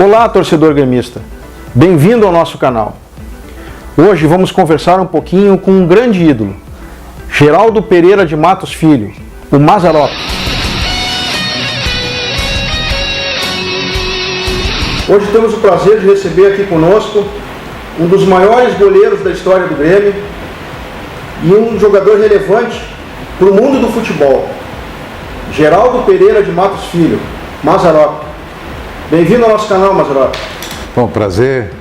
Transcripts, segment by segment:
Olá, torcedor gremista. Bem-vindo ao nosso canal. Hoje vamos conversar um pouquinho com um grande ídolo, Geraldo Pereira de Matos Filho, o Mazzaropi. Hoje temos o prazer de receber aqui conosco um dos maiores goleiros da história do Grêmio e um jogador relevante para o mundo do futebol, Geraldo Pereira de Matos Filho, Mazzaropi. Bem-vindo ao nosso canal, Mazzaropi. Bom, prazer,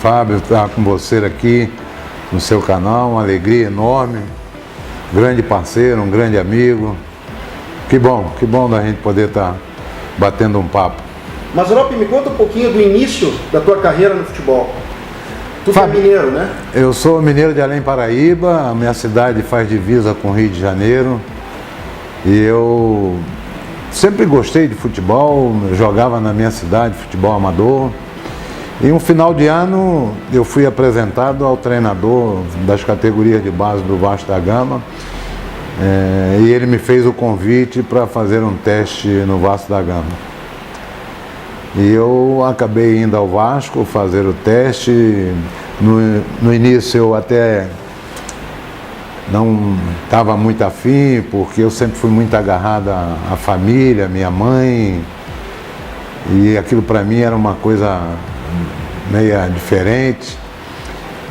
Fábio, estar com você aqui no seu canal, uma alegria enorme, grande parceiro, um grande amigo. Que bom da gente poder estar batendo um papo. Mazzaropi, me conta um pouquinho do início da tua carreira no futebol. Tu é mineiro, né? Eu sou mineiro de Além Paraíba, a minha cidade faz divisa com o Rio de Janeiro. E eu sempre gostei de futebol, jogava na minha cidade futebol amador. E um final de ano eu fui apresentado ao treinador das categorias de base do Vasco da Gama. E ele me fez o convite para fazer um teste no Vasco da Gama. E eu acabei indo ao Vasco fazer o teste. No início eu até não estava muito afim, porque eu sempre fui muito agarrado à família, à minha mãe, e aquilo para mim era uma coisa meio diferente.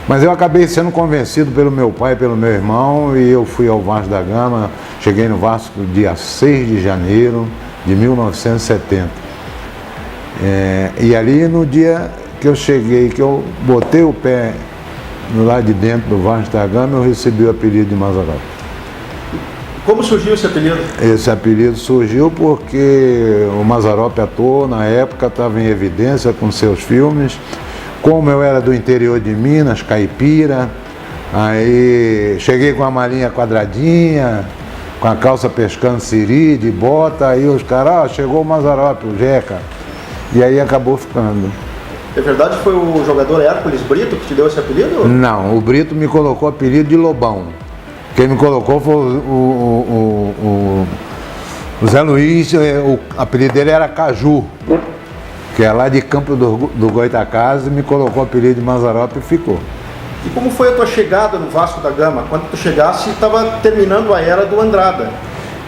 Mas eu acabei sendo convencido pelo meu pai e pelo meu irmão, e eu fui ao Vasco da Gama. Cheguei no Vasco dia 6 de janeiro de 1970. E ali no dia que eu cheguei, que eu botei o pé lá de dentro do Vasco da Gama, eu recebi o apelido de Mazzaropi. Como surgiu esse apelido? Esse apelido surgiu porque o Mazzaropi, ator, na época estava em evidência com seus filmes. Como eu era do interior de Minas, caipira, aí cheguei com a malinha quadradinha, com a calça pescando siri, de bota, aí os caras, chegou o Mazzaropi, o Jeca, e aí acabou ficando. É verdade que foi o jogador Hércules Brito que te deu esse apelido? Não, o Brito me colocou o apelido de Lobão. Quem me colocou foi o Zé Luiz, o apelido dele era Caju, que é lá de Campo do Goitacazes, e me colocou o apelido de Mazzaropi e ficou. E como foi a tua chegada no Vasco da Gama? Quando tu chegasse, estava terminando a era do Andrada.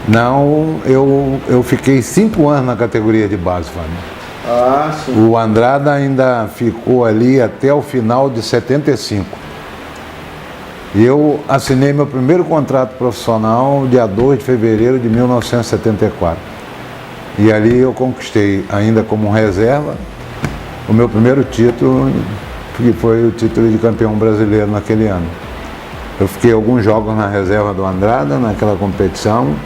Não, eu fiquei 5 anos na categoria de base, Fábio. Ah, sim. O Andrada ainda ficou ali até o final de 75. E eu assinei meu primeiro contrato profissional dia 2 de fevereiro de 1974. E ali eu conquistei, ainda como reserva, o meu primeiro título, que foi o título de campeão brasileiro naquele ano. Eu fiquei alguns jogos na reserva do Andrada, naquela competição,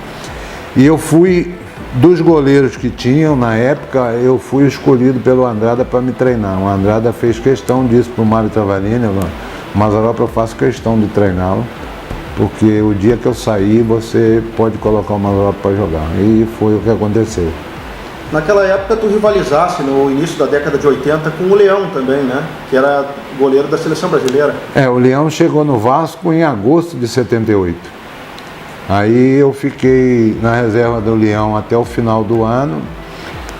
e eu fui, dos goleiros que tinham na época, eu fui escolhido pelo Andrada para me treinar. O Andrada fez questão disso para o Mário Travalini. O Mazzaropi, eu faço questão de treiná-lo, porque o dia que eu sair você pode colocar o Mazzaropi para jogar. E foi o que aconteceu. Naquela época tu rivalizasse no início da década de 80 com o Leão também, né? Que era goleiro da seleção brasileira. O Leão chegou no Vasco em agosto de 78. Aí eu fiquei na reserva do Leão até o final do ano,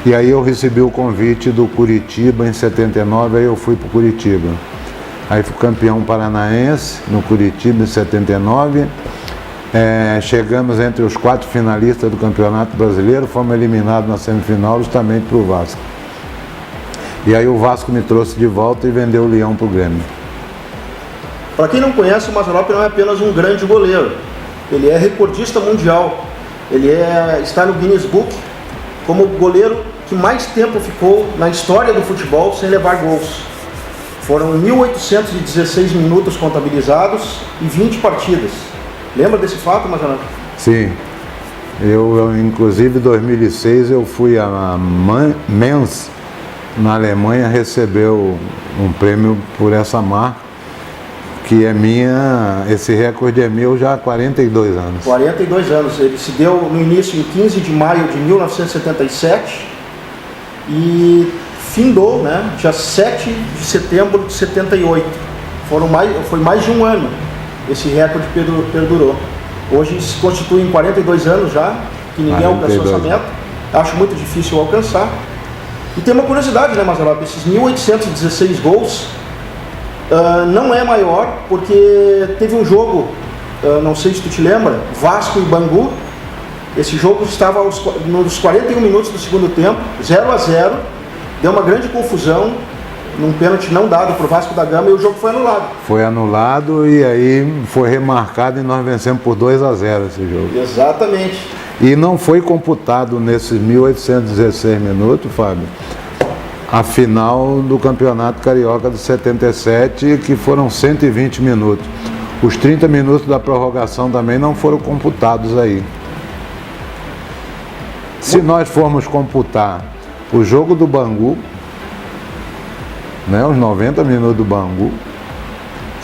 e aí eu recebi o convite do Curitiba em 79, aí eu fui para o Curitiba. Aí fui campeão paranaense no Curitiba em 79, chegamos entre os 4 finalistas do Campeonato Brasileiro, fomos eliminados na semifinal justamente para o Vasco. E aí o Vasco me trouxe de volta e vendeu o Leão para o Grêmio. Para quem não conhece, o Mazzaropi não é apenas um grande goleiro. Ele é recordista mundial, está no Guinness Book como o goleiro que mais tempo ficou na história do futebol sem levar gols. Foram 1.816 minutos contabilizados e 20 partidas. Lembra desse fato, Mazzaropi? Sim, eu inclusive em 2006 eu fui a Mainz, na Alemanha, recebeu um prêmio por essa marca, que é minha, esse recorde é meu já há 42 anos. 42 anos, ele se deu no início em 15 de maio de 1977 e findou, né, dia 7 de setembro de 78. Foi mais de um ano esse recorde perdurou. Hoje se constitui em 42 anos já, que ninguém alcançou essa meta. Acho muito difícil alcançar. E tem uma curiosidade, né, Mazzaropi? Esses 1.816 gols não é maior, porque teve um jogo, não sei se tu te lembra, Vasco e Bangu. Esse jogo estava nos 41 minutos do segundo tempo, 0-0, deu uma grande confusão, num pênalti não dado para o Vasco da Gama, e o jogo foi anulado. Foi anulado e aí foi remarcado e nós vencemos por 2-0 esse jogo. Exatamente. E não foi computado nesses 1.816 minutos, Fábio, a final do Campeonato Carioca de 77, que foram 120 minutos. Os 30 minutos da prorrogação também não foram computados aí. Se nós formos computar o jogo do Bangu, né, os 90 minutos do Bangu,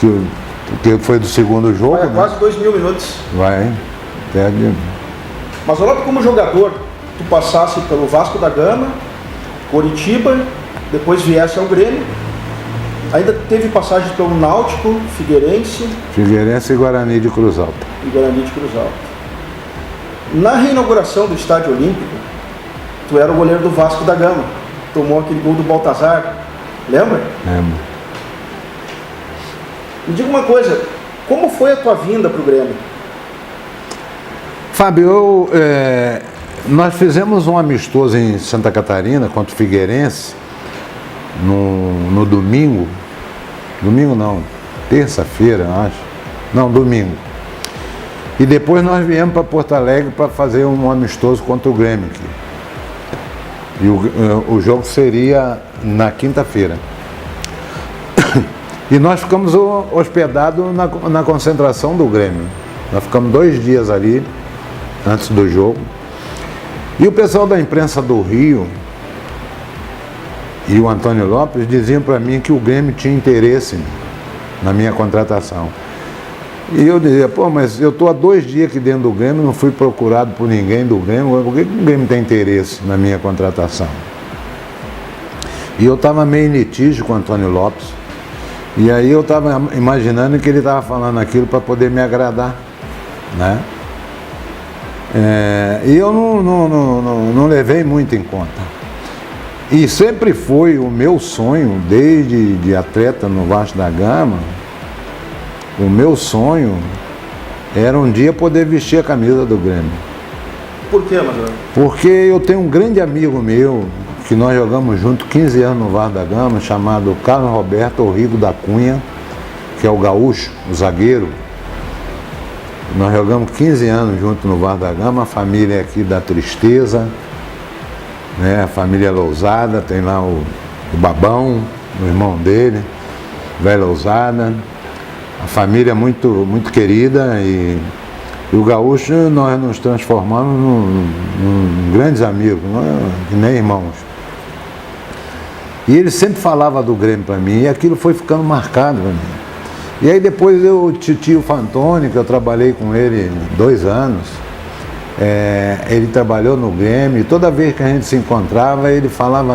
que foi do segundo jogo, vai né? Quase 2.000 minutos. Vai, até de... Mas olha como jogador, tu passasse pelo Vasco da Gama, Coritiba, depois viesse ao Grêmio, ainda teve passagem pelo Náutico, Figueirense e Guarani de Cruz Alta. Na reinauguração do Estádio Olímpico, tu era o goleiro do Vasco da Gama, tomou aquele gol do Baltazar, lembra? Lembro. Me diga uma coisa, como foi a tua vinda para o Grêmio? Fábio, nós fizemos um amistoso em Santa Catarina contra o Figueirense no domingo. Domingo não, terça-feira, acho. Não, domingo. E depois nós viemos para Porto Alegre para fazer um amistoso contra o Grêmio aqui. E o jogo seria na quinta-feira. E nós ficamos hospedados na concentração do Grêmio. Nós ficamos 2 dias ali, antes do jogo. E o pessoal da imprensa do Rio e o Antônio Lopes diziam para mim que o Grêmio tinha interesse na minha contratação. E eu dizia, pô, mas eu estou há 2 dias aqui dentro do Grêmio, não fui procurado por ninguém do Grêmio, por que o Grêmio tem interesse na minha contratação? E eu estava meio em litígio com o Antônio Lopes, e aí eu estava imaginando que ele estava falando aquilo para poder me agradar, né? E eu não levei muito em conta. E sempre foi o meu sonho, desde de atleta no Vasco da Gama, o meu sonho era um dia poder vestir a camisa do Grêmio. Por quê, Mazzaropi? Porque eu tenho um grande amigo meu, que nós jogamos junto 15 anos no Vasco da Gama, chamado Carlos Roberto Orrigo da Cunha, que é o gaúcho, o zagueiro. Nós jogamos 15 anos junto no Vasco da Gama, a família aqui da Tristeza, né? A família Lousada, tem lá o Babão, o irmão dele, velho Lousada. A família muito, muito querida e o gaúcho nós nos transformamos num grandes amigos, que nem irmãos. E ele sempre falava do Grêmio para mim e aquilo foi ficando marcado para mim. E aí depois o tio Fantoni, que eu trabalhei com ele 2 anos, ele trabalhou no Grêmio e toda vez que a gente se encontrava ele falava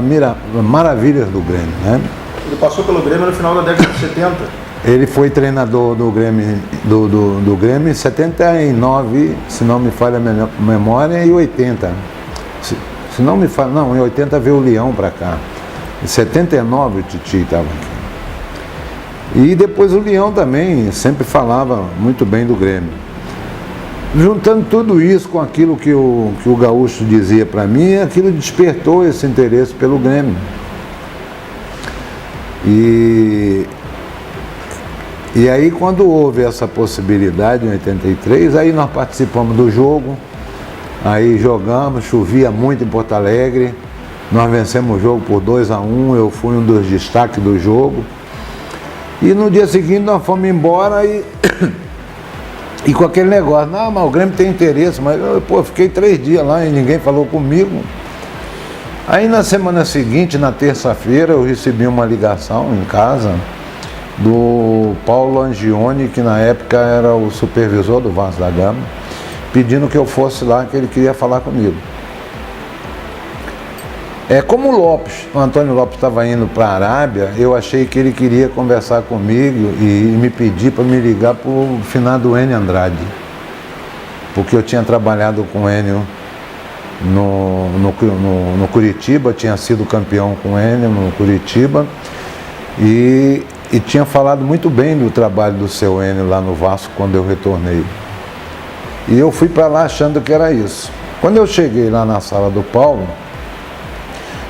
maravilhas do Grêmio, né? Ele passou pelo Grêmio no final da década de 70. Ele foi treinador do Grêmio, do Grêmio em 79, se não me falha a memória, e 80. Se não me falha, não, em 80 veio o Leão para cá. Em 79 o Titi estava aqui. E depois o Leão também sempre falava muito bem do Grêmio. Juntando tudo isso com aquilo que o gaúcho dizia para mim, aquilo despertou esse interesse pelo Grêmio. E aí quando houve essa possibilidade em 83, aí nós participamos do jogo, aí jogamos, chovia muito em Porto Alegre, nós vencemos o jogo por 2-1, eu fui um dos destaques do jogo. E no dia seguinte nós fomos embora e com aquele negócio, não, mas o Grêmio tem interesse, mas eu fiquei 3 dias lá e ninguém falou comigo. Aí na semana seguinte, na terça-feira, eu recebi uma ligação em casa do Paulo Angione, que na época era o supervisor do Vasco da Gama, pedindo que eu fosse lá, que ele queria falar comigo. Como o Antônio Lopes estava indo para a Arábia, eu achei que ele queria conversar comigo e me pedir para me ligar para o finado Enio Andrade, porque eu tinha trabalhado com o Enio no Curitiba, tinha sido campeão com o Enio no Curitiba e tinha falado muito bem do trabalho do seu Enio lá no Vasco quando eu retornei. E eu fui para lá achando que era isso. Quando eu cheguei lá na sala do Paulo,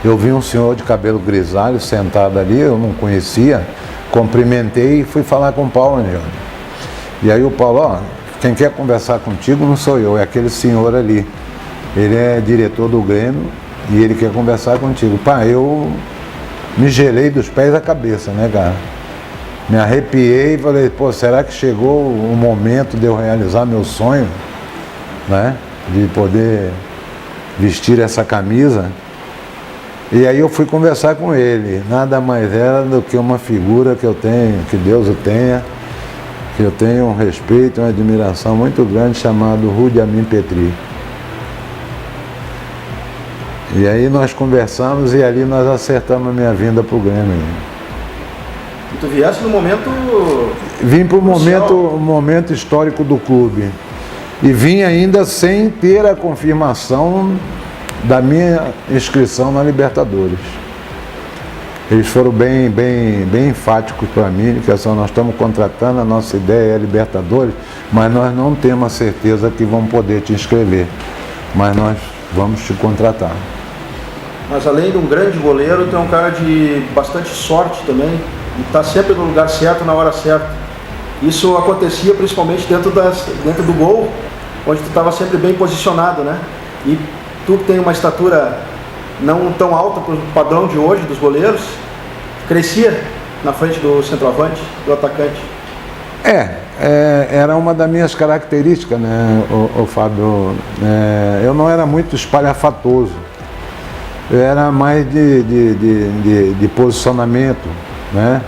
eu vi um senhor de cabelo grisalho sentado ali, eu não conhecia, cumprimentei e fui falar com o Paulo. E aí o Paulo, quem quer conversar contigo não sou eu, é aquele senhor ali. Ele é diretor do Grêmio e ele quer conversar contigo. Pá, eu me gelei dos pés à cabeça, né, cara? Me arrepiei e falei, pô, será que chegou o momento de eu realizar meu sonho, né? De poder vestir essa camisa? E aí eu fui conversar com ele. Nada mais era do que uma figura que eu tenho, que Deus o tenha, que eu tenho um respeito, uma admiração muito grande, chamado Rudi Amin Petry. E aí nós conversamos e ali nós acertamos a minha vinda para o Grêmio. E tu viesse no momento... Vim para o momento histórico do clube. E vim ainda sem ter a confirmação da minha inscrição na Libertadores. Eles foram bem enfáticos para mim, que assim, nós estamos contratando, a nossa ideia é Libertadores, mas nós não temos a certeza que vão poder te inscrever. Mas nós vamos te contratar. Mas além de um grande goleiro, tu é um cara de bastante sorte também, e está sempre no lugar certo, na hora certa. Isso acontecia principalmente dentro do gol, onde tu estava sempre bem posicionado, né? E tu que tem uma estatura não tão alta para o padrão de hoje dos goleiros, crescia na frente do centroavante, do atacante. Era uma das minhas características, né, o Fábio? Eu não era muito espalhafatoso. Eu era mais de posicionamento, né?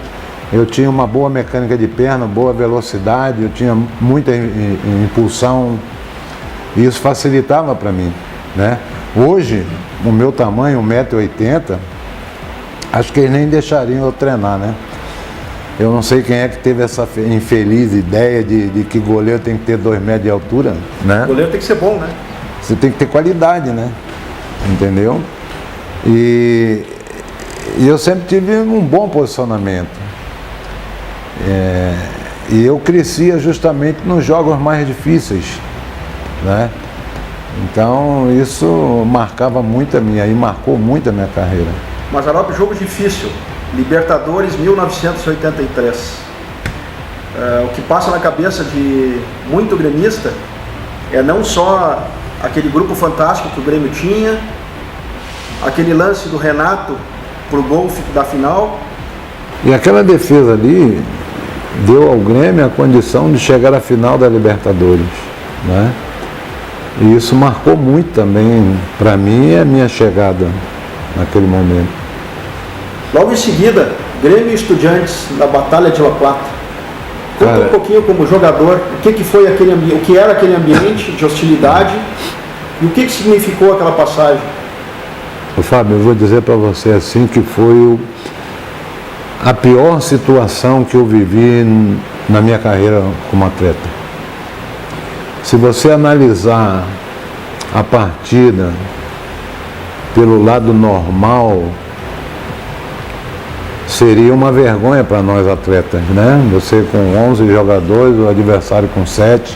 Eu tinha uma boa mecânica de perna, boa velocidade, eu tinha muita impulsão, e isso facilitava para mim, né? Hoje, o meu tamanho, 1,80 m, acho que eles nem deixariam eu treinar, né? Eu não sei quem é que teve essa infeliz ideia de que goleiro tem que ter 2 metros de altura, né? O goleiro tem que ser bom, né? Você tem que ter qualidade, né? Entendeu? E eu sempre tive um bom posicionamento. E eu crescia justamente nos jogos mais difíceis, né? Então isso marcou muito a minha carreira. Mazzaropi, jogo difícil, Libertadores 1983. O que passa na cabeça de muito gremista é não só aquele grupo fantástico que o Grêmio tinha, aquele lance do Renato pro gol da final. E aquela defesa ali deu ao Grêmio a condição de chegar à final da Libertadores, né? E isso marcou muito também para mim a minha chegada naquele momento. Logo em seguida, Grêmio e Estudiantes na Batalha de La Plata. Conta um pouquinho como jogador, o que era aquele ambiente de hostilidade e o que significou aquela passagem. Fábio, eu vou dizer para você assim que foi a pior situação que eu vivi na minha carreira como atleta. Se você analisar a partida pelo lado normal, seria uma vergonha para nós atletas, né? Você com 11 jogadores, o adversário com 7,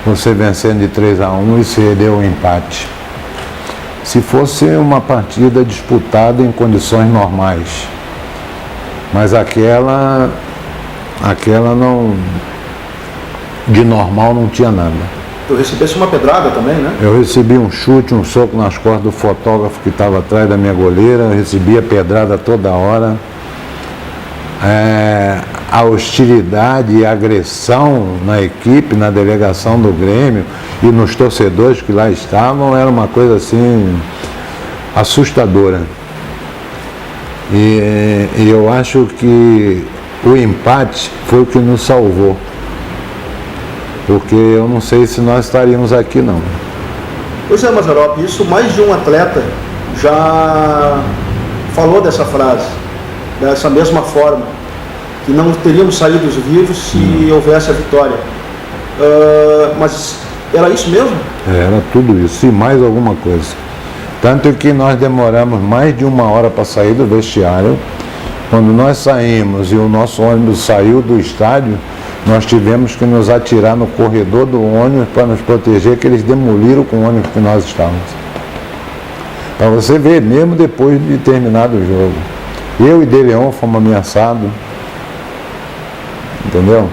você vencendo de 3-1 e ceder o empate. Se fosse uma partida disputada em condições normais, mas aquela não, de normal não tinha nada. Tu recebesse uma pedrada também, né? Eu recebi um chute, um soco nas costas do fotógrafo que estava atrás da minha goleira, eu recebia pedrada toda hora. A hostilidade e a agressão na equipe, na delegação do Grêmio e nos torcedores que lá estavam era uma coisa assim assustadora. E eu acho que o empate foi o que nos salvou, porque eu não sei se nós estaríamos aqui não. Pois é, Mazzaropi, isso mais de um atleta já falou dessa frase, dessa mesma forma, que não teríamos saído vivos se houvesse a vitória. Mas Era isso mesmo? Era tudo isso e mais alguma coisa. Tanto que nós demoramos mais de 1 hora para sair do vestiário. Quando nós saímos e o nosso ônibus saiu do estádio, nós tivemos que nos atirar no corredor do ônibus para nos proteger, que eles demoliram com o ônibus que nós estávamos. Para você ver, mesmo depois de terminado o jogo. Eu e De Leon fomos ameaçados. Entendeu?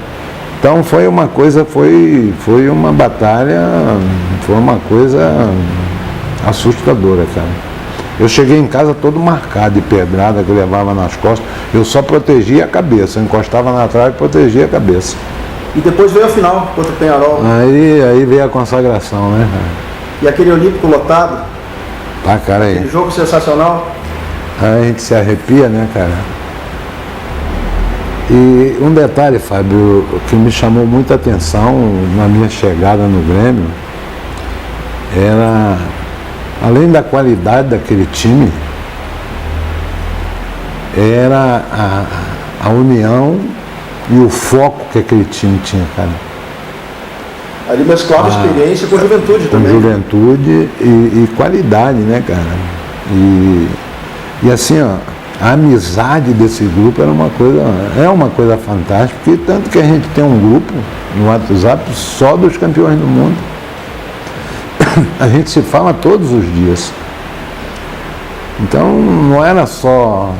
Então foi uma coisa, foi uma batalha, foi uma coisa assustadora, cara. Eu cheguei em casa todo marcado de pedrada que eu levava nas costas. Eu só protegia a cabeça, eu encostava na trave e protegia a cabeça. E depois veio a final contra o Peñarol. Aí veio a consagração, né, cara? E aquele Olímpico lotado. Tá, cara, aí. Aquele jogo sensacional. Aí a gente se arrepia, né, cara? E um detalhe, Fábio, que me chamou muita atenção na minha chegada no Grêmio, era, além da qualidade daquele time, era a união e o foco que aquele time tinha, cara. Ali mesclava experiência com juventude com também. Com juventude e qualidade, né, cara? E assim, ó, a amizade desse grupo é uma coisa fantástica, porque tanto que a gente tem um grupo no WhatsApp só dos campeões do mundo. A gente se fala todos os dias. Então não era só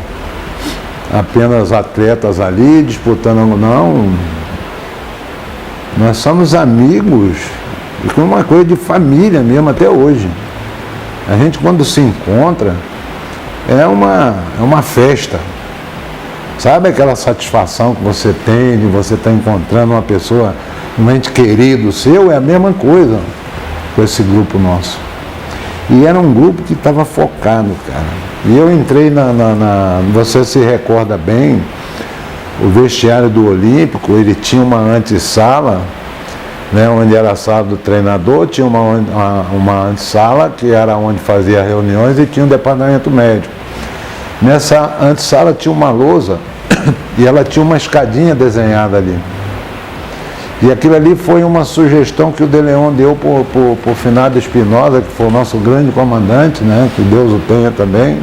apenas atletas ali disputando, não. Nós somos amigos, e com uma coisa de família mesmo até hoje. A gente quando se encontra é uma festa. Sabe aquela satisfação que você tem de você estar encontrando uma pessoa, um ente querido seu? É a mesma coisa com esse grupo nosso. E era um grupo que estava focado, cara. E eu entrei você se recorda bem, o vestiário do Olímpico, ele tinha uma antessala, né, onde era a sala do treinador, tinha uma antessala, que era onde fazia reuniões, e tinha um departamento médico. Nessa antessala tinha uma lousa e ela tinha uma escadinha desenhada ali. E aquilo ali foi uma sugestão que o De Leon deu por finado Espinosa, que foi o nosso grande comandante, né, que Deus o tenha também.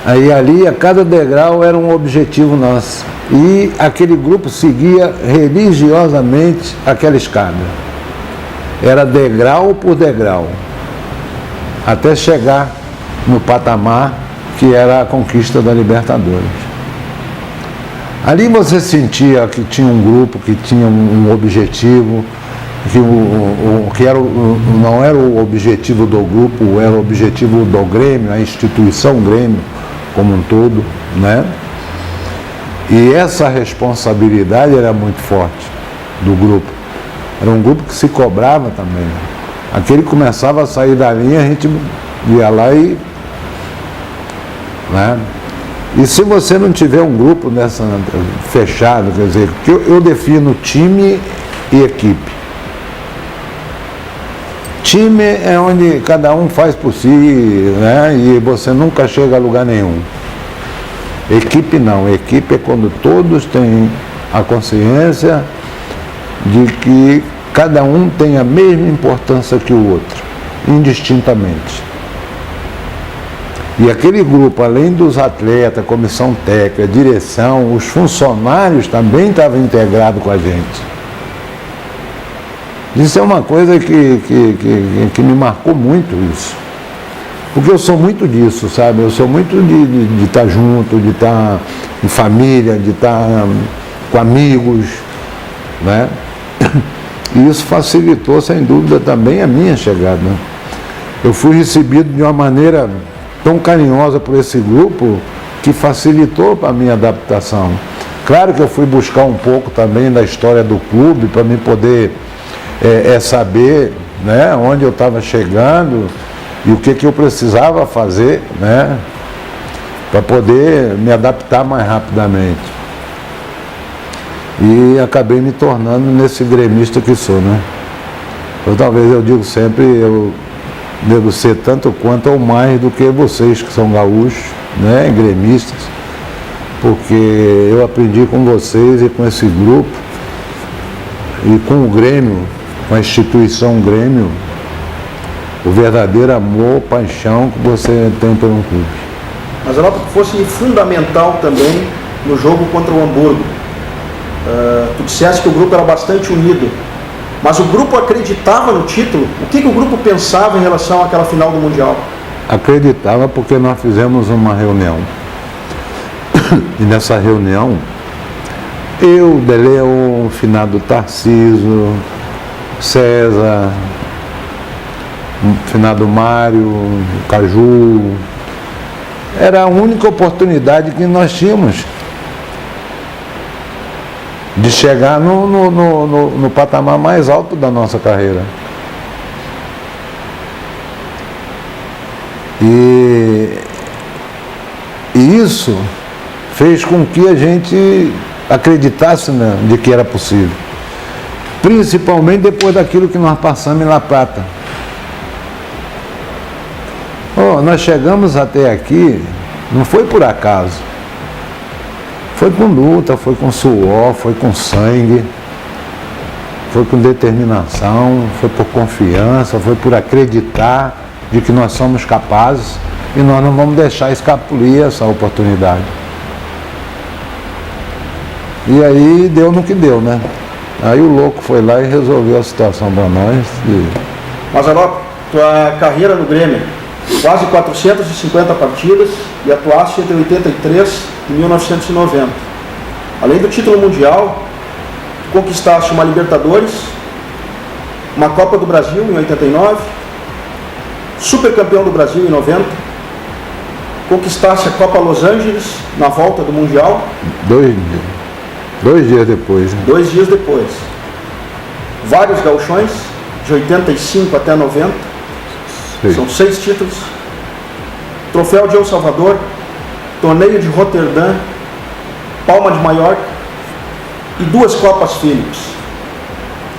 Aí ali, a cada degrau era um objetivo nosso. E aquele grupo seguia religiosamente aquela escada. Era degrau por degrau, até chegar no patamar que era a conquista da Libertadores. Ali você sentia que tinha um grupo, que tinha um objetivo, que não era o objetivo do grupo, era o objetivo do Grêmio, a instituição Grêmio como um todo, né? E essa responsabilidade era muito forte do grupo. Era um grupo que se cobrava também. Aquele começava a sair da linha, a gente ia lá e... né? E se você não tiver um grupo nessa fechado, quer dizer, que eu defino time e equipe. Time é onde cada um faz por si, né? E você nunca chega a lugar nenhum. Equipe não. Equipe é quando todos têm a consciência de que cada um tem a mesma importância que o outro, indistintamente. E aquele grupo, além dos atletas, comissão técnica, direção, os funcionários também estavam integrados com a gente. Isso é uma coisa que me marcou muito isso. Porque eu sou muito disso, sabe? Eu sou muito de estar junto, de estar em família, de estar com amigos, né? E isso facilitou, sem dúvida, também a minha chegada. Eu fui recebido de uma maneira tão carinhosa por esse grupo que facilitou para a minha adaptação. Claro que eu fui buscar um pouco também da história do clube para me poder saber, né, onde eu estava chegando e o que eu precisava fazer, né, para poder me adaptar mais rapidamente. E acabei me tornando nesse gremista que sou, né? Então, talvez eu digo sempre, eu devo ser tanto quanto ou mais do que vocês que são gaúchos, né, gremistas, porque eu aprendi com vocês e com esse grupo e com o Grêmio com a instituição Grêmio, o verdadeiro amor, paixão que você tem por um clube. Mas ela fosse fundamental também no jogo contra o Hamburgo. Tu disseste que o grupo era bastante unido, mas o grupo acreditava no título? O que o grupo pensava em relação àquela final do Mundial? Acreditava porque nós fizemos uma reunião. E nessa reunião, eu, Deleu, o finado Tarcísio, César, o finado Mário, Caju, era a única oportunidade que nós tínhamos de chegar no patamar mais alto da nossa carreira. E isso fez com que a gente acreditasse de que era possível. Principalmente depois daquilo que nós passamos em La Plata. Nós chegamos até aqui, não foi por acaso. Foi com luta, foi com suor, foi com sangue, foi com determinação, foi por confiança, foi por acreditar de que nós somos capazes e nós não vamos deixar escapulir essa oportunidade. E aí deu no que deu, né? Aí o louco foi lá e resolveu a situação para nós. Mazzaropi, tua carreira no Grêmio, quase 450 partidas e atuaste entre 83 e 1990. Além do título mundial, conquistaste uma Libertadores, uma Copa do Brasil em 89, supercampeão do Brasil em 90, conquistaste a Copa Los Angeles na volta do Mundial. 2 dias depois. Né? 2 dias depois. Vários gauchões, de 85 até 90. Sim. São 6 títulos. Troféu de El Salvador, Torneio de Roterdã, Palma de Mallorca e 2 Copas Philips.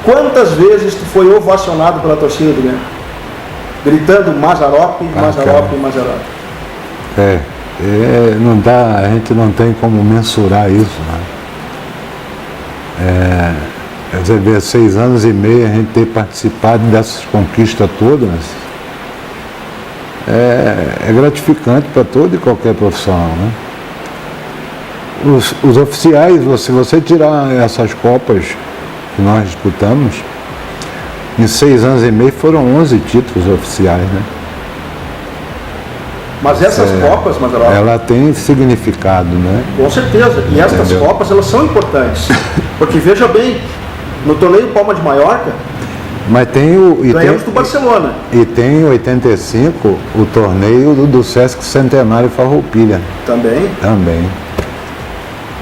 Quantas vezes tu foi ovacionado pela torcida do Grêmio? Gritando Mazzaropi, Mazzaropi, Mazzaropi. Não dá, a gente não tem como mensurar isso, né? Você vê, 6 anos e meio a gente ter participado dessas conquistas todas, é gratificante para todo e qualquer profissional, né? Os oficiais, se você tirar essas Copas que nós disputamos, em 6 anos e meio foram 11 títulos oficiais, né? Mas essas Copas, Mazzaropi, ela tem significado, né? Com certeza, e estas Copas elas são importantes, porque veja bem, no torneio Palma de Mallorca, mas ganhamos do Barcelona. E tem em 85 o torneio do Sesc Centenário Farroupilha. Também.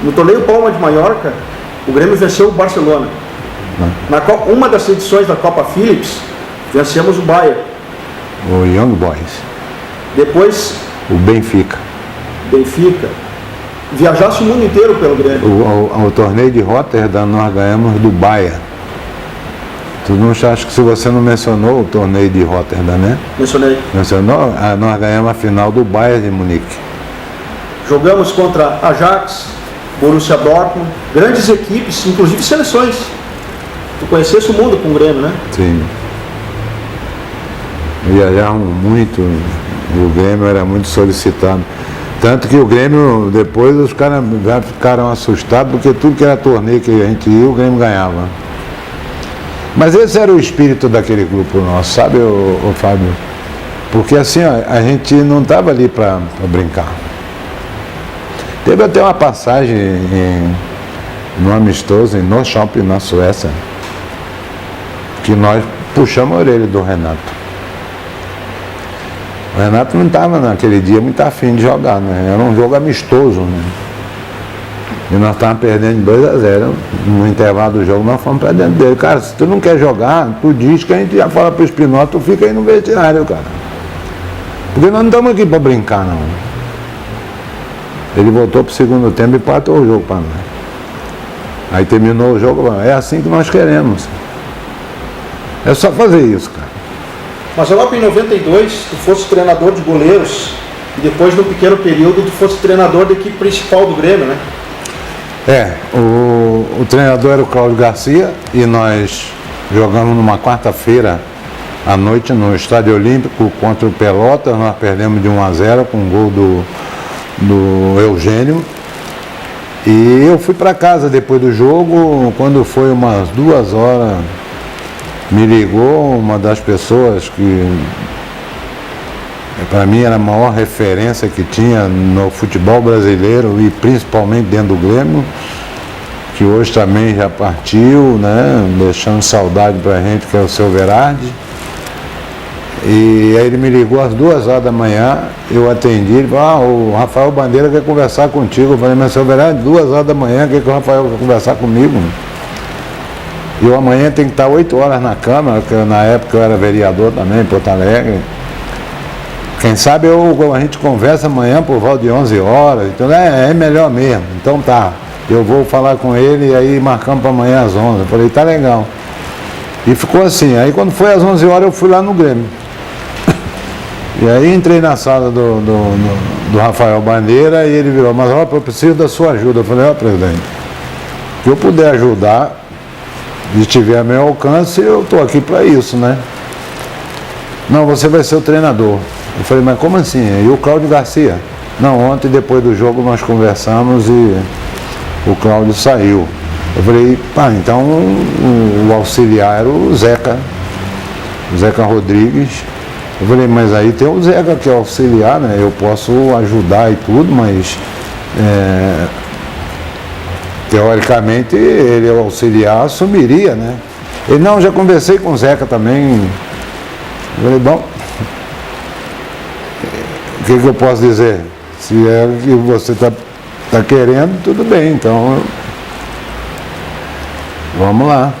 No torneio Palma de Mallorca, o Grêmio venceu o Barcelona. Uma das edições da Copa Philips, vencemos o Bayern. O Young Boys. Depois... o Benfica. Viajasse o mundo inteiro pelo Grêmio. O torneio de Rotterdam nós ganhamos do Bayern. Tu não acha que se você não mencionou o torneio de Rotterdam, né? Mencionei. Mencionou? Nós ganhamos a final do Bayern de Munique. Jogamos contra Ajax, Borussia Dortmund, grandes equipes, inclusive seleções. Tu conhecesse o mundo com o Grêmio, né? Sim. Viajamos muito, o Grêmio era muito solicitado. Tanto que o Grêmio, depois os caras já ficaram assustados, porque tudo que era torneio que a gente ia, o Grêmio ganhava. Mas esse era o espírito daquele grupo nosso, sabe, o Fábio? Porque assim, a gente não estava ali para brincar. Teve até uma passagem no amistoso, em Norrköping, na Suécia, que nós puxamos a orelha do Renato. O Renato não estava naquele dia muito afim de jogar, né? Era um jogo amistoso, né? E nós estávamos perdendo 2-0. No intervalo do jogo nós fomos para dentro dele. Cara, se tu não quer jogar, tu diz que a gente já fala para o Espinosa, tu fica aí no vestiário, cara. Porque nós não estamos aqui para brincar, não. Ele voltou para o segundo tempo e empatou o jogo para nós. Aí terminou o jogo, é assim que nós queremos. É só fazer isso, cara. Mas logo em 92, tu fosse treinador de goleiros e depois, num pequeno período, tu fosse treinador da equipe principal do Grêmio, né? O treinador era o Cláudio Garcia e nós jogamos numa quarta-feira à noite no Estádio Olímpico contra o Pelotas, nós perdemos de 1-0 com um gol do Eugênio. E eu fui para casa depois do jogo, quando foi umas 2 horas, me ligou uma das pessoas que para mim era a maior referência que tinha no futebol brasileiro e principalmente dentro do Grêmio, que hoje também já partiu, né, deixando saudade pra gente, que é o seu Verardi. E aí ele me ligou às 2 horas da manhã, eu atendi, ele falou, o Rafael Bandeira quer conversar contigo. Eu falei, mas seu Verardi, 2 horas da manhã, quer que o Rafael quer conversar comigo? E eu amanhã tenho que estar 8 horas na Câmara, porque na época eu era vereador também, em Porto Alegre. Quem sabe a gente conversa amanhã por volta de 11 horas, então é melhor mesmo. Então tá, eu vou falar com ele e aí marcamos para amanhã às 11. Eu falei, tá legal. E ficou assim, aí quando foi às 11 horas eu fui lá no Grêmio. E aí entrei na sala do Rafael Bandeira e ele virou, mas ó, eu preciso da sua ajuda. Eu falei, ó, presidente, se eu puder ajudar e tiver a meu alcance, eu estou aqui para isso, né? Não, você vai ser o treinador. Eu falei, mas como assim? E o Cláudio Garcia? Não, ontem depois do jogo nós conversamos e o Cláudio saiu. Eu falei, pá, então o auxiliar era o Zeca Rodrigues. Eu falei, mas aí tem o Zeca que é auxiliar, né? Eu posso ajudar e tudo, mas teoricamente ele é o auxiliar, assumiria, né? Ele, não, já conversei com o Zeca também. Eu falei, bom, o que eu posso dizer? Se é o que você está querendo, tudo bem, então vamos lá.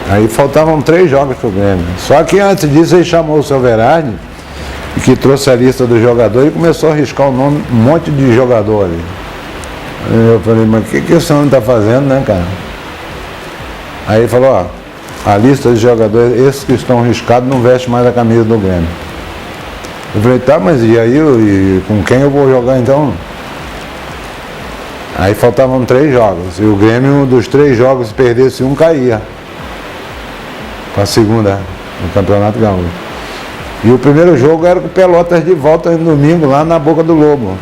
Aí faltavam 3 jogos para o Grêmio. Só que antes disso ele chamou o seu Verardi, que trouxe a lista dos jogadores e começou a riscar o nome, um monte de jogadores. Eu falei, mas o que o senhor está fazendo, né, cara? Aí ele falou, ó, a lista de jogadores, esses que estão riscados não vestem mais a camisa do Grêmio. Eu falei, tá, mas e aí, e com quem eu vou jogar então? Aí faltavam 3 jogos, e o Grêmio dos 3 jogos, se perdesse um, caía para a segunda no Campeonato Gaúcho. E o primeiro jogo era com o Pelotas de volta no domingo, lá na Boca do Lobo.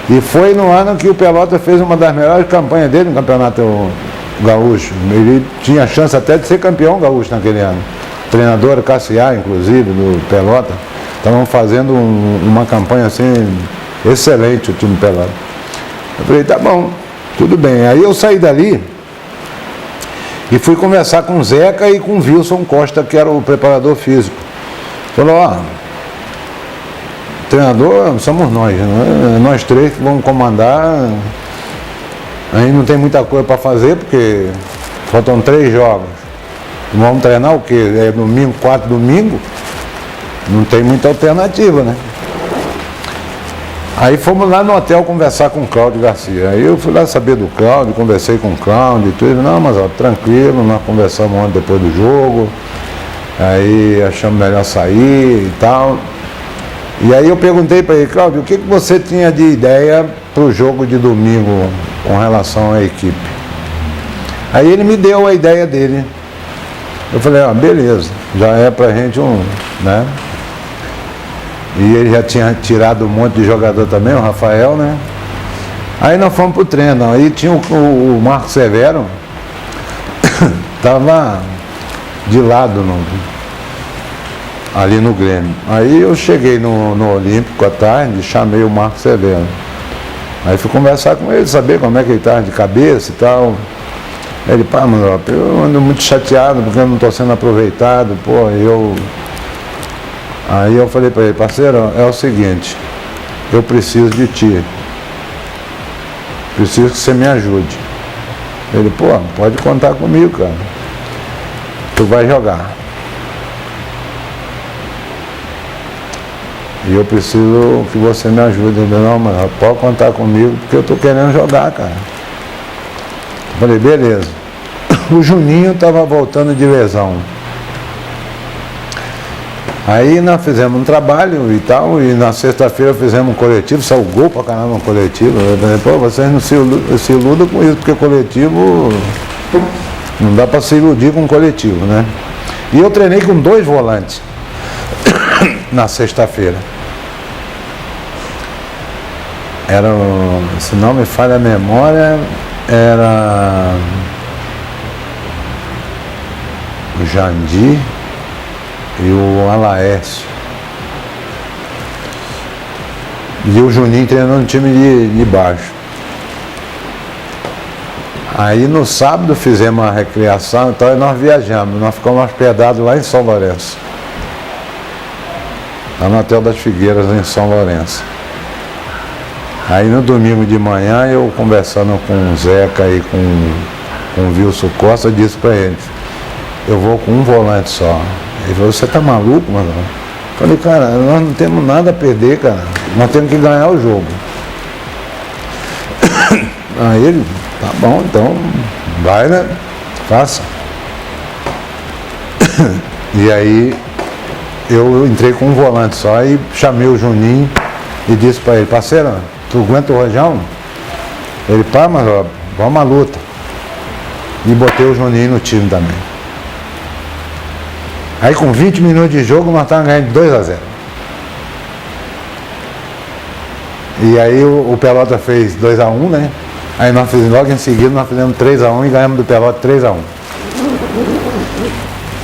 E foi no ano que o Pelotas fez uma das melhores campanhas dele no Campeonato Gaúcho. Ele tinha chance até de ser campeão gaúcho naquele ano. O treinador Cassiar, inclusive, do Pelotas, estavam fazendo uma campanha assim, excelente o time Pelotas. Eu falei, tá bom, tudo bem. Aí eu saí dali e fui conversar com o Zeca e com o Wilson Costa, que era o preparador físico. Falou, ó, treinador somos nós, né? Nós 3 que vamos comandar. Aí não tem muita coisa para fazer, porque faltam 3 jogos. Vamos treinar o quê? É domingo, 4 domingos? Não tem muita alternativa, né? Aí fomos lá no hotel conversar com o Cláudio Garcia. Aí eu fui lá saber do Cláudio, conversei com o Cláudio e tudo. Não, mas ó, tranquilo, nós conversamos ontem depois do jogo. Aí achamos melhor sair e tal. E aí eu perguntei para ele, Cláudio, o que você tinha de ideia para o jogo de domingo com relação à equipe? Aí ele me deu a ideia dele. Eu falei, ó, beleza, já é pra gente né? E ele já tinha tirado um monte de jogador também, o Rafael, né? Aí nós fomos pro treino, aí tinha o Marco Severo, tava de lado ali no Grêmio. Aí eu cheguei no Olímpico à tarde, chamei o Marco Severo. Aí fui conversar com ele, saber como é que ele estava de cabeça e tal. Ele, pá, mano, eu ando muito chateado porque eu não estou sendo aproveitado, pô, Aí eu falei para ele, parceiro, é o seguinte, eu preciso de ti. Preciso que você me ajude. Ele, pô, pode contar comigo, cara. Tu vai jogar. E eu preciso que você me ajude. Ele, não, mano, pode contar comigo porque eu tô querendo jogar, cara. Eu falei, beleza. O Juninho estava voltando de lesão. Aí nós fizemos um trabalho e tal, e na sexta-feira fizemos um coletivo, saiu gol pra caramba no coletivo. Eu falei, pô, vocês não se iludam com isso, porque o coletivo Não dá para se iludir com o coletivo, né? E eu treinei com 2 volantes na sexta-feira. Era, se não me falha a memória, era o Jandir e o Alaércio. E o Juninho treinando no time de baixo. Aí no sábado fizemos uma recreação, então aí nós viajamos, nós ficamos hospedados lá em São Lourenço. Lá no Hotel das Figueiras, em São Lourenço. Aí no domingo de manhã, eu conversando com o Zeca e com o Wilson Costa, eu disse para eles, eu vou com um volante só. Ele falou, você tá maluco, mano? Eu falei, cara, nós não temos nada a perder, cara. Nós temos que ganhar o jogo. Aí ele, tá bom, então vai, né? Faça. E aí eu entrei com um volante só e chamei o Juninho e disse para ele, parceiro, tu aguenta o rojão? Ele, pá, mas ó, vamos à luta. E botei o Juninho no time também. Aí com 20 minutos de jogo nós estávamos ganhando de 2-0. E aí o Pelota fez 2-1, né? Aí nós fizemos, logo em seguida nós fizemos 3-1 e ganhamos do Pelota 3-1.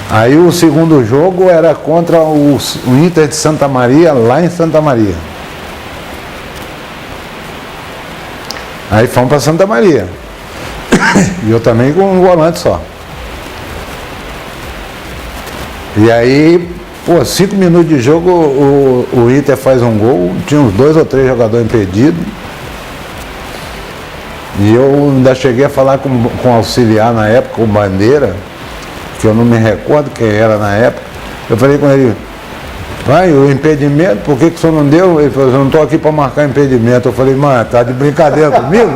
Aí o segundo jogo era contra o Inter de Santa Maria, lá em Santa Maria. Aí fomos para Santa Maria. E eu também com um volante só. E aí, 5 minutos de jogo, o Inter faz um gol, tinha uns 2 ou 3 jogadores impedidos. E eu ainda cheguei a falar com o auxiliar na época, o Bandeira, que eu não me recordo quem era na época. Eu falei com ele, pai, o impedimento, por que o senhor não deu? Ele falou, eu não estou aqui para marcar impedimento. Eu falei, mano, tá de brincadeira comigo?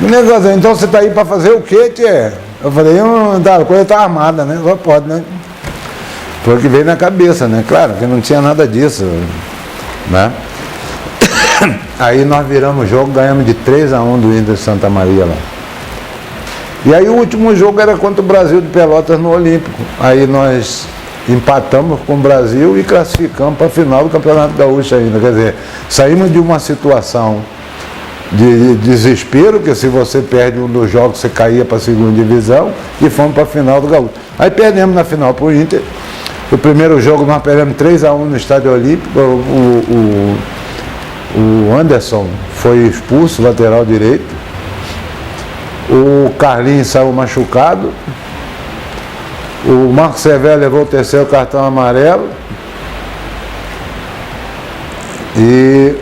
O negócio, então você está aí para fazer o quê, tchê? Eu falei, a coisa está armada, né? Só pode, né? Foi o que veio na cabeça, né? Claro que não tinha nada disso, né? Aí nós viramos o jogo, ganhamos de 3-1 do Inter de Santa Maria lá. E aí o último jogo era contra o Brasil de Pelotas no Olímpico. Aí nós empatamos com o Brasil e classificamos para a final do Campeonato Gaúcho ainda. Quer dizer, saímos de uma situação de desespero, que se você perde um dos jogos, você caía para a segunda divisão, e fomos para a final do Gaúcho. Aí perdemos na final para o Inter. O primeiro jogo nós perdemos 3-1 no Estádio Olímpico. O Anderson foi expulso, lateral direito. O Carlinhos saiu machucado. O Marcos Severo levou o terceiro cartão amarelo. E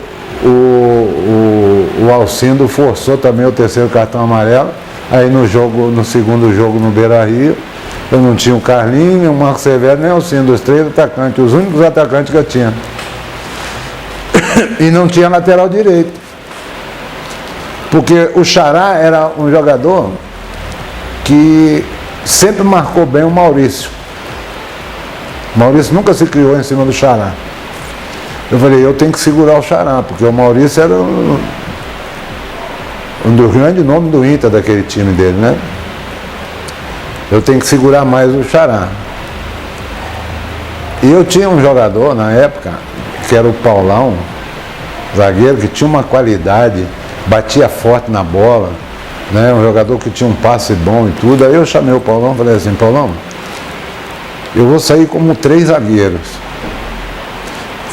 o Alcindo forçou também o terceiro cartão amarelo. Aí no segundo jogo no Beira-Rio, eu não tinha o Carlinhos, nem o Marcos Severo, nem o Alcindo, os 3 atacantes, os únicos atacantes que eu tinha. E não tinha lateral direito. Porque o Xará era um jogador que sempre marcou bem o Maurício. O Maurício nunca se criou em cima do Xará. Eu falei, eu tenho que segurar o Xará, porque o Maurício era um dos grandes nomes do Inter, daquele time dele, né? Eu tenho que segurar mais o Xará. E eu tinha um jogador na época, que era o Paulão, zagueiro, que tinha uma qualidade, batia forte na bola, né? Um jogador que tinha um passe bom e tudo. Aí eu chamei o Paulão e falei assim, Paulão, eu vou sair como 3 zagueiros.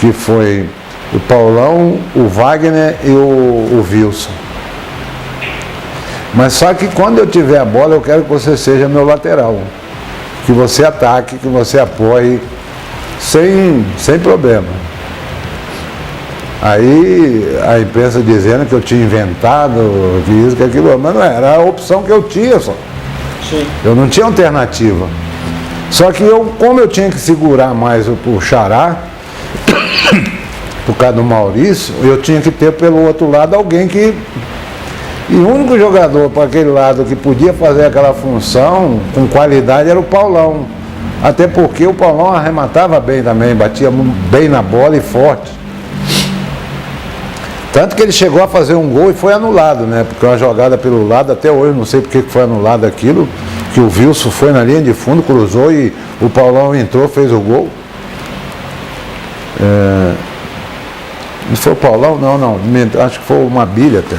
Que foi o Paulão, o Wagner e o Wilson. Mas só que quando eu tiver a bola, eu quero que você seja meu lateral. Que você ataque, que você apoie, sem problema. Aí a imprensa dizendo que eu tinha inventado, que isso, que aquilo, mas não era a opção que eu tinha só. Sim. Eu não tinha alternativa. Só que como eu tinha que segurar mais o Xará, por causa do Maurício, eu tinha que ter pelo outro lado alguém que... E o único jogador para aquele lado que podia fazer aquela função com qualidade era o Paulão. Até porque o Paulão arrematava bem também, batia bem na bola e forte. Tanto que ele chegou a fazer um gol e foi anulado, né? Porque uma jogada pelo lado, até hoje não sei porque que foi anulado aquilo, que o Wilson foi na linha de fundo, cruzou e o Paulão entrou, fez o gol. Não foi o Paulão? Não, acho que foi o Mabilha até.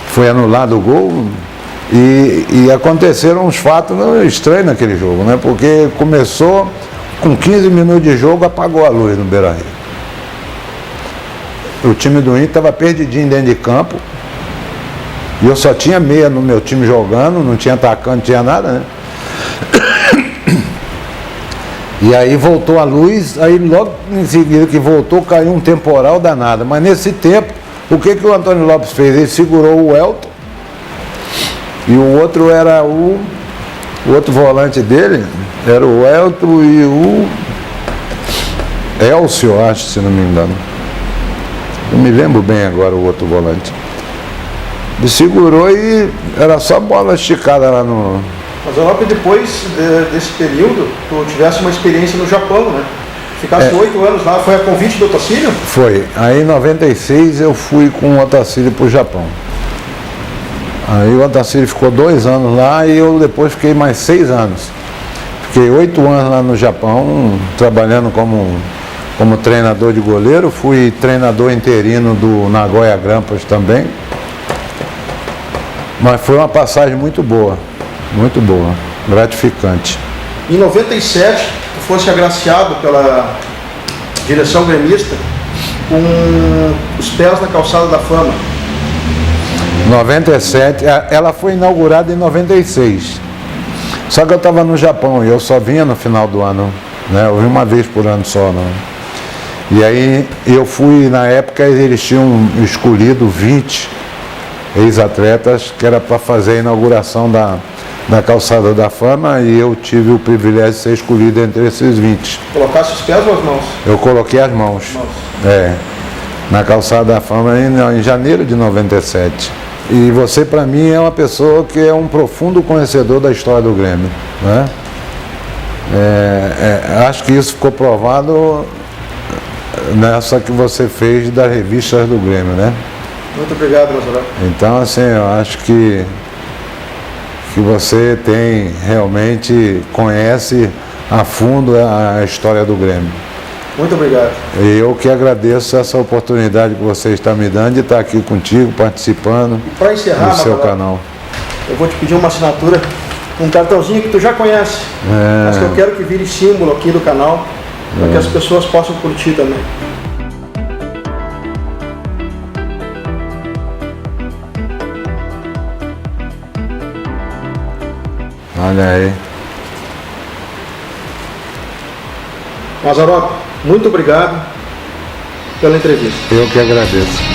Foi anulado o gol e aconteceram uns fatos estranhos naquele jogo, né? Porque começou com 15 minutos de jogo, apagou a luz no Beira-Rio. O time do Inter estava perdidinho dentro de campo e eu só tinha meia no meu time jogando, não tinha atacante, não tinha nada, né? E aí voltou a luz, aí logo em seguida que voltou caiu um temporal danado. Mas nesse tempo, o que o Antônio Lopes fez? Ele segurou o Elton e o outro era o outro volante dele, era o Elton e o Elcio, acho, se não me engano. Não me lembro bem agora o outro volante. Ele segurou e era só bola esticada lá no... Mas, Lopes, depois desse período, tu tivesse uma experiência no Japão, né? Ficasse 8 anos lá, foi a convite do Otacílio? Foi. Aí em 96 eu fui com o Otacílio para o Japão. Aí o Otacílio ficou 2 anos lá e eu depois fiquei mais 6 anos. Fiquei 8 anos lá no Japão, trabalhando como treinador de goleiro. Fui treinador interino do Nagoya Grampus também. Mas foi uma passagem muito boa, gratificante. Em 97, tu fosse agraciado pela direção gremista com os pés na calçada da fama. 97, ela foi inaugurada em 96. Só que eu estava no Japão e eu só vinha no final do ano, né? Eu vim uma vez por ano só, não. E aí eu fui, na época eles tinham escolhido 20 ex-atletas que era para fazer a inauguração da calçada da fama e eu tive o privilégio de ser escolhido entre esses 20. Colocasse os pés ou as mãos? Eu coloquei as mãos. Na calçada da fama em janeiro de 97. E você, para mim, é uma pessoa que é um profundo conhecedor da história do Grêmio, né? Acho que isso ficou provado nessa que você fez das revistas do Grêmio, né? Muito obrigado, Mazzaropi. Então, assim, eu acho que você realmente conhece a fundo a história do Grêmio. Muito obrigado. E eu que agradeço essa oportunidade que você está me dando de estar aqui contigo, participando para encerrar, do seu canal. Eu vou te pedir uma assinatura, um cartãozinho que tu já conhece, mas que eu quero que vire símbolo aqui do canal, para que as pessoas possam curtir também. Olha aí. Mazzaropi, muito obrigado pela entrevista. Eu que agradeço.